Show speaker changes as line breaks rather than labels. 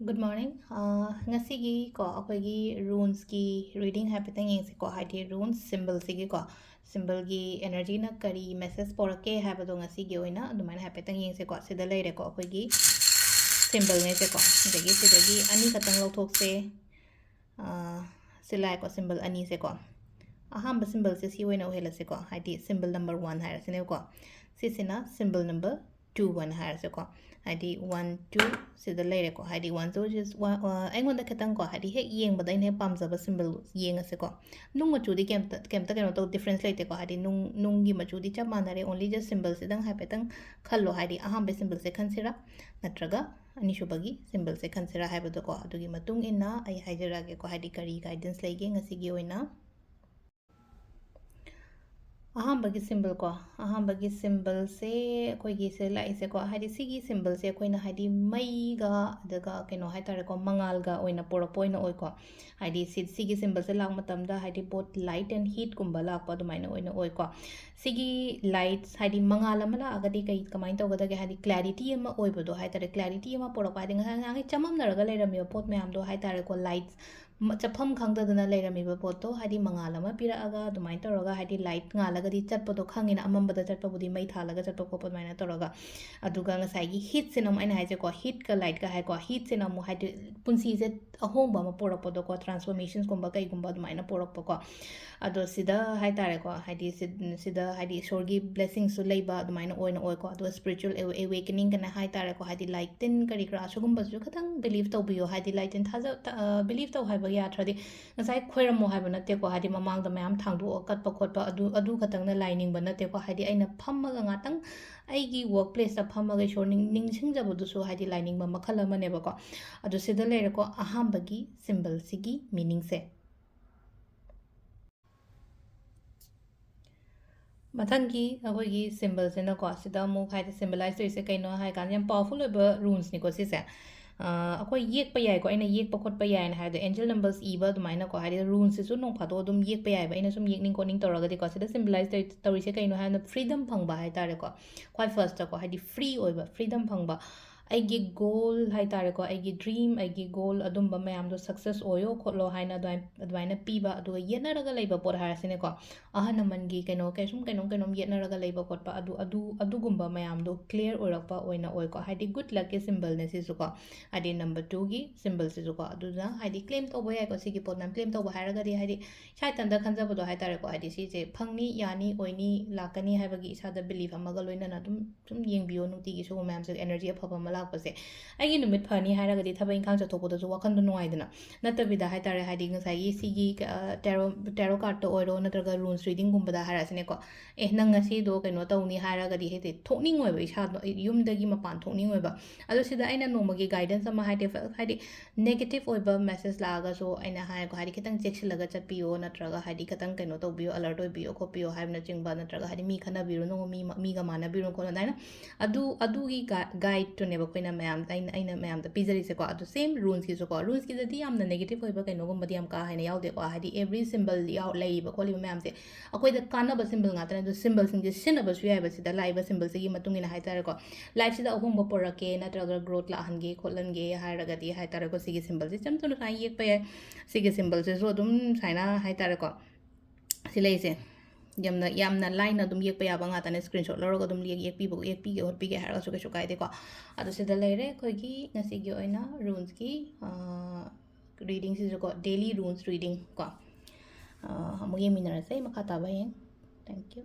Good morning. Ngasigi ko akoigi runes ki reading habiting yengsi ko haidi runes symbol sigi ko symbol gi energy na kari message porake habado ngasigi oina adumaina habiting yengsi ko sida leire ko akoigi symbol ne se ko dagi sidagi ani katang lawthokse silai ko symbol ani se ko ahamba symbol se si oina ohela se ko haidi symbol number 1 haira sine ko sisina symbol number 2 1 haira se ko haidi 1 2 sida leire ko haidi 1 2 just aingonda khatang ko haidi hek yeng bada ine pamjaba symbol yenga se ko nung machu di kemta keno to difference leite ko haidi nung gi machu di chap manare only just symbol se dang haipetang khallo haidi aham be symbol se khansira natraga ani shubagi symbol se khansira haibado ko adugi matung ina ai haijarage ko haidi kari guidance lege ngasigi oina ahambagi symbol ko ahambagi symbol se koigi se lai se ko haidi sigi symbol se koina haidi mai ga daga keno haitare ko mangal ga oina poro poina oi ko haidi sigi symbol se lag matam da haidi both light and heat kumba lak pa dumaina oina oi ko sigi lights haidi mangal amala agadi kai kamain to gada ge haidi clarity ama oi bodo haitare clarity ama poro pa dinga ngai chamam naraga leirami pot mayam do haitare ko lights chapam khangdadana leiramiba potto haidi mangal ama pira aga dumain toroga haidi light ngalaga di chatpado khangina amambada chatpabudi mai thalaga chatpa ko dumaina toroga aduga ngasai gi heat sinam aina haije ko heat ka light ka hai ko heat sinam haidi punsi je ahomba ma porapodo ko transformations kumba kai kumba dumaina porokpo ko ado sida hai tare ko haidi sida haidi sorgi blessings su leiba dumaina oina oi ko ado spiritual awakening kana hai tare ko haidi light tin kari kra sugumba su khatang believe to biyo haidi light tin thaja believe to haiba yatradi ngasai khoiramo haiba nate ko haidi mamang da mayam thangdu katpa khotpa adu khatang na lining ba nate ko haidi aina phammaga ngatang aigi workplace da phammaga shor ning jabudu su haidi lining ba makhala mane ba ko adu sida lere ko ahambagi symbol sigi meaning se matangi akoigi symbol se na ko sida mu haidi symbolize to ise kaino hai kan yam powerful oba runes ni ko sise ꯑꯩꯈꯣꯏ ꯌꯦꯛꯄ ꯌꯥꯏꯀꯣ ꯑꯩꯅ ꯌꯦꯛꯄ ꯈꯣꯠꯄ ꯌꯥꯏꯅ ꯍꯥꯏꯕꯗꯣ angel numbers ꯏꯕ ꯑꯗꯨꯃꯥꯏꯅꯀꯣ ꯍꯥꯏꯗꯤ ꯔꯨꯟꯁꯤꯁꯨ ꯅꯣꯡ ꯐꯥꯗꯣꯛ ꯑꯗꯨꯝ ꯌꯦꯛꯄ ꯌꯥꯏꯕ ꯑꯩꯅ ꯁꯨꯝ ꯌꯦꯛꯅꯤꯡ ꯈꯣꯠꯅꯤꯡ ꯇꯧꯔꯒꯗꯤꯀꯣ ꯁꯤꯗ ꯁꯤꯝꯕꯂꯥꯏꯁ ꯇꯧꯔꯤꯁꯦ ꯀꯩꯅꯣ ꯍꯥꯏꯕꯗ ꯐ꯭रीꯗꯝ ꯐꯪꯕ ꯍꯥꯏꯇꯥꯔꯦꯀꯣ ꯈ꯭ꯋꯥꯏ ꯐꯥꯔꯁꯇꯀꯣ ꯍꯥꯏꯗꯤ ꯐ꯭ꯔꯤ ꯑꯣꯏꯕ ꯐ꯭रीꯗꯝ ꯐꯪꯕ ꯑꯩꯒꯤ ꯒꯣꯜ ꯍꯥꯏꯇꯥꯔꯦꯀꯣ ꯑꯩꯒꯤ ꯗ꯭ꯔꯤꯝ ꯑꯩꯒꯤ ꯒꯣꯜ ꯑꯗꯨꯝꯕ ꯃꯌꯥꯝꯗꯣ ꯁꯛꯁꯦꯁ ꯑꯣꯏꯌꯣ ꯈꯣꯠꯂꯣ ꯍꯥꯏꯅ ꯑꯗꯨꯃꯥꯏꯅ ꯄꯤꯕ ꯑꯗꯨꯒ ꯌꯦꯠꯅꯔꯒ ꯂꯩꯕ ꯄꯣꯠ ꯍꯥꯏꯔꯁꯤꯅꯦꯀꯣ ꯑꯍꯟ ꯂꯃꯟꯒꯤ ꯀꯩꯅꯣ ꯀꯩꯁꯨꯝ ꯀꯩꯅꯣꯝ ꯌꯦꯠꯅꯔꯒ ꯂꯩꯕ ꯈꯣꯠꯄ ꯑꯗꯨꯒꯨꯝꯕ ꯃꯌꯥꯝꯗꯣ ꯀ꯭ꯂꯤꯌꯔ ꯑꯣꯏꯔꯛꯄ ꯑꯣꯏꯅ ꯑꯣꯏꯀꯣ ꯍꯥꯏꯗꯤ ꯒꯨꯗ ꯂꯛꯀꯤ ꯁꯤꯝꯕꯜꯅꯦ ꯁꯤꯁꯨꯀꯣ ꯍꯥꯏꯗꯤ ꯅꯝꯕꯔ 2ꯒꯤ ꯁꯤꯝꯕꯜꯁꯤꯁꯨꯀꯣ ꯑꯗꯨꯅ ꯍꯥꯏꯗꯤ ꯀ꯭ꯂꯦꯝ ꯇꯧꯕ ꯌꯥꯏꯀꯣ ꯁꯤꯒꯤ ꯄꯣꯠ ꯃꯌꯥꯝ ꯀ꯭ꯂꯦꯝ ꯇꯧꯕ ꯍꯥꯏꯔꯒꯗꯤ ꯍꯥꯏꯗꯤ ꯏꯁꯥ ꯏꯊꯟꯇ ꯈꯟꯖꯕꯗꯣ ꯍꯥꯏꯇꯥꯔꯦꯀꯣ ꯍꯥꯏꯗꯤ ꯁꯤꯁꯦ ꯐꯪꯅꯤ ꯌꯥꯅꯤ ꯑꯣꯏꯅꯤ ꯂꯥꯛꯀꯅꯤ ꯍꯥꯏꯕꯒꯤ ꯏꯁꯥꯗ ꯕꯤꯂꯤꯐ ꯑꯃꯒ ꯂꯣꯏꯅꯅ ꯑꯗꯨꯝ ꯁꯨꯝ ꯌꯦꯡꯕꯤꯌꯣ ꯅꯨꯡꯇꯤꯒꯤ ꯁꯤꯒꯨꯝꯕ ꯃꯌꯥꯝꯁꯦ ꯑꯦꯅꯔꯖꯤ ꯑꯐꯕ ꯑꯃ ꯂꯥꯛꯄꯁꯦ ꯑꯩꯒꯤ ꯅꯨꯃꯤꯠ ꯐꯅꯤ ꯍꯥꯏꯔꯒꯗꯤ ꯊꯕꯛ ꯏꯪꯈꯥꯡ ꯆꯠꯊꯣꯛꯄꯗꯁꯨ ꯋꯥꯈꯟꯗꯣ ꯅꯨꯡꯉꯥꯏꯗꯅ ꯅꯠꯇꯕꯤꯗ ꯍꯥꯏꯇꯥꯔꯦ ꯍꯥꯏꯗꯤ ꯉꯁꯥꯏꯒꯤ ꯁꯤꯒꯤ ꯇꯦꯔꯣ ꯀꯥꯔꯠꯇ ꯑꯣꯏꯔꯣ ꯅꯠꯇ꯭ꯔꯒ ꯔꯨꯟꯁ ꯔꯤꯗꯤꯡꯒꯨꯝꯕꯗ ꯍꯥꯏꯔꯁꯤꯅꯦꯀꯣ ꯅꯪ ꯉꯁꯤꯗꯣ ꯀꯩꯅꯣ ꯇꯧꯅꯤ ꯍꯥꯏꯔꯒꯗꯤ ꯍꯦꯛꯇ ꯊꯣꯛꯅꯤꯡꯉꯣꯏꯕ ꯏꯁꯥꯗꯣ ꯌꯨꯝꯗꯒꯤ ꯃꯄꯥꯟ ꯊꯣꯛꯅꯤꯡꯉꯣꯏꯕ ꯑꯗꯣ ꯁꯤꯗ ꯑꯩꯅ ꯅꯣꯡꯃꯒꯤ ꯒꯥꯏꯗꯦꯟꯁ ꯑꯃ ꯍꯥꯏꯗꯤ ꯅꯦꯒꯦꯇꯤቭ ꯑꯣꯏꯕ ꯃꯦꯁꯦꯖ ꯂꯥꯛꯑꯒꯁꯨ ꯑꯩꯅ ꯍꯥꯏꯀꯣ ꯍꯥꯏꯗꯤ ꯈꯤꯇꯪ ꯆꯦꯛꯁꯤꯜꯂꯒ ꯆꯠꯄꯤꯌꯣ ꯅꯠꯇ꯭ꯔꯒ ꯍꯥꯏꯗꯤ ꯈꯤꯇꯪ ꯀꯩꯅꯣ ꯇꯧꯕꯤꯌꯣ ꯑꯂꯔꯠ ꯑꯣꯏꯕꯤꯌꯣ ꯈꯣꯠꯄꯤꯌꯣ ꯍꯥꯏꯕꯅꯆꯤꯡꯕ ꯅꯠꯇ꯭ꯔꯒ ꯍꯥꯏꯗꯤ ꯃꯤ ꯈꯟꯅꯕꯤꯔꯨꯅꯨ ꯃꯤꯒ ꯃꯥꯟꯅꯕꯤꯔꯨꯅꯨ ꯈꯣꯠꯅ ꯑꯗꯨꯃꯥꯏꯅ ꯑꯗꯨꯒꯤ ꯒꯥꯏꯗꯇꯨꯅꯦꯕ ꯑꯩꯈꯣꯏꯅ ꯃꯌꯥꯝꯗ ꯑꯩꯅ ꯃꯌꯥꯝꯗ ꯄꯤꯖꯔꯤꯁꯦꯀꯣ ꯑꯗꯣ ꯁꯦꯝ ꯔꯨꯟꯁꯀꯤꯁꯨꯀꯣ ꯔꯨꯟꯁꯀꯤꯗꯗꯤ ꯌꯥꯝꯅ ꯅꯦꯒꯦꯇꯤቭ ꯑꯣꯏꯕ ꯀꯩꯅꯣꯒꯨꯝꯕꯗꯤ ꯌꯥꯝ ꯀꯥ ꯍꯦꯟꯅ ꯌꯥꯎꯗꯦꯀꯣ ꯍꯥꯏꯗꯤ ꯑꯦꯕ꯭ꯔꯤ ꯁꯤꯝꯕꯜ ꯂꯩꯔꯤꯕ ꯈꯣꯠꯂꯤꯕ ꯃꯌꯥꯝꯁꯦ ꯑꯩꯈꯣꯏꯗ ꯀꯥꯟꯅꯕ ꯁꯤꯝꯕꯜ ꯉꯥꯛꯇꯅꯦ ꯑꯗꯣ ꯁꯤꯝꯕꯜꯁꯤꯡꯁꯦ ꯁꯤꯖꯤꯟꯅꯕꯁꯨ ꯌꯥꯏꯕ ꯁꯤꯗ ꯂꯥꯛꯏꯕ ꯁꯤꯝꯕꯜꯁꯤꯒꯤ ꯃꯇꯨꯡ ꯏꯟꯅ ꯍꯥꯏꯇꯥꯔꯦꯀꯣ ꯂꯥꯏꯐꯁꯤꯗ ꯑꯍꯣꯡꯕ ꯄꯣꯔꯛꯀꯦ ꯅꯠꯇ꯭ꯔꯒ ꯒ꯭ꯔꯣꯠ ꯂꯥꯛꯍꯟꯒꯦ ꯈꯣꯠꯍꯟꯒꯦ ꯍꯥꯏꯔꯒꯗꯤ ꯍꯥꯏꯇꯥꯔꯦꯀꯣ ꯁꯤꯒꯤ ꯁꯤꯝꯕꯜꯁꯦ ꯏꯆꯝ ꯆꯝꯅ ꯁꯨꯃꯥꯏꯅ ꯌꯦꯛꯄ ꯌꯥꯏ ꯁꯤꯒꯤ ꯁꯤꯝꯕꯜꯁꯤꯁꯨ ꯑꯗꯨꯝ ꯁꯨꯃꯥꯏꯅ ꯍꯥꯏꯇꯥꯔꯦꯀꯣ ꯁꯤ ꯂꯩꯁꯦ ꯌꯥꯝꯅ ꯂꯥꯏꯅ ꯑꯗꯨꯝ ꯌꯦꯛꯄ ꯌꯥꯕ ꯉꯥꯛꯇꯅꯦ ꯁ꯭ꯀ꯭ꯔꯤꯟꯁꯣꯠ ꯂꯧꯔꯒ ꯑꯗꯨꯝ ꯌꯦꯛꯄꯤꯒꯦ ꯍꯣꯠꯄꯤꯒꯦ ꯍꯥꯏꯔꯒꯁꯨ ꯀꯩꯁꯨ ꯀꯥꯏꯗꯦꯀꯣ ꯑꯗꯣ ꯁꯤꯗ ꯂꯩꯔꯦ ꯑꯩꯈꯣꯏꯒꯤ ꯉꯁꯤꯒꯤ ꯑꯣꯏꯅ ꯔꯨꯟꯁꯀꯤ ꯔꯤꯗꯤꯡꯁꯤꯁꯨꯀꯣ ꯗꯦꯂꯤ ꯔꯨꯟꯁ ꯔꯤꯗꯤꯡ ꯀꯣ ꯑꯃꯨꯛ ꯌꯦꯡꯃꯤꯟꯅꯔꯁꯦ ꯃꯈꯥ ꯇꯥꯕ ꯍꯌꯦꯡ ꯊꯦꯡꯛ ꯌꯨ